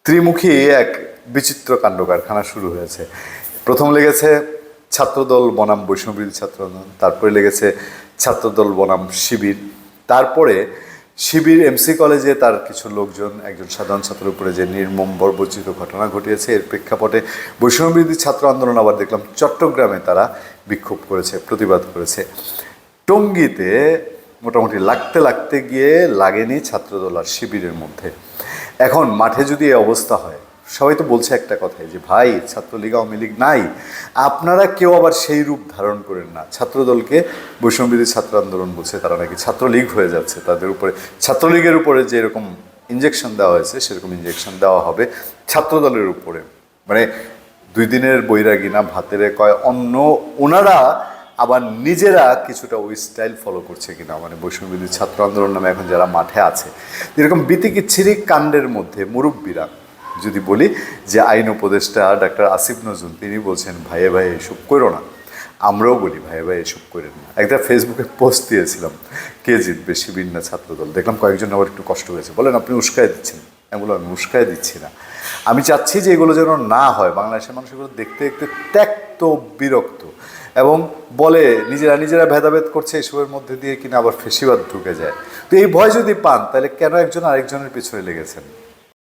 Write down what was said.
ত্রিমুখী এক বিচিত্র কাণ্ড কারখানা শুরু হয়েছে। প্রথম লেগেছে ছাত্রদল বনাম বৈষ্ণববিরোধী ছাত্র আন্দোলন, তারপরে লেগেছে ছাত্রদল বনাম শিবির, তারপরে শিবির এমসি কলেজে তার কিছু লোকজন একজন সাধারণ ছাত্রের উপরে যে নির্মম বর্বরচিত ঘটনা ঘটিয়েছে, এর প্রেক্ষাপটে বৈষ্ণববিরোধী ছাত্র আন্দোলন আবার দেখলাম চট্টগ্রামে তারা বিক্ষোভ করেছে, প্রতিবাদ করেছে। টঙ্গীতে মোটামুটি লাগতে লাগতে গিয়ে লাগেনি ছাত্রদল আর শিবিরের মধ্যে। এখন মাঠে যদি এই অবস্থা হয়, সবাই তো বলছে একটা কথাই যে ভাই ছাত্রলীগ আওয়ামী লীগ নাই, আপনারা কেউ আবার সেই রূপ ধারণ করেন না। ছাত্রদলকে বৈষম্যবিরোধী ছাত্র আন্দোলন বলছে, তারা নাকি ছাত্রলীগ হয়ে যাচ্ছে, তাদের উপরে ছাত্রলীগের উপরে যেরকম ইঞ্জেকশন দেওয়া হয়েছে সেরকম ইঞ্জেকশন দেওয়া হবে ছাত্রদলের উপরে। মানে 2 দিনের বৈরাগী না ভাতের কয় অন্য, ওনারা আবার নিজেরা কিছুটা ওই স্টাইল ফলো করছে কিনা, মানে বৈষম্যবিরোধী ছাত্র আন্দোলন নামে এখন যারা মাঠে আছে, এরকম বিতিকিচ্ছিরি কাণ্ডের মধ্যে মুরব্বীরা যদি বলি যে আইন উপদেষ্টা ডাক্তার আসিফ নজরুল তিনি বলছেন ভাইয়ে ভাই এসব করো না, আমরাও বলি ভাইয়ে ভাই এসব করেন না। একটা ফেসবুকে পোস্ট দিয়েছিলাম কে জিতবে শিবির না ছাত্রদল, দেখলাম কয়েকজন আবার একটু কষ্ট হয়েছে, বলেন আপনি উস্কায় দিচ্ছেন। আমি বললাম আমি উস্কায় দিচ্ছি না, আমি চাচ্ছি যে এগুলো যেন না হয়। বাংলাদেশের মানুষ এগুলো দেখতে দেখতে ত্যক্ত বিরক্ত এবং বলে নিজেরা ভেদাভেদ করছে, এসবের মধ্যে দিয়ে কিনা আবার ফেসিবাদ ঢুকে যায়। তো এই ভয় যদি পান তাহলে কেন একজন আরেকজনের পিছনে লেগেছেন?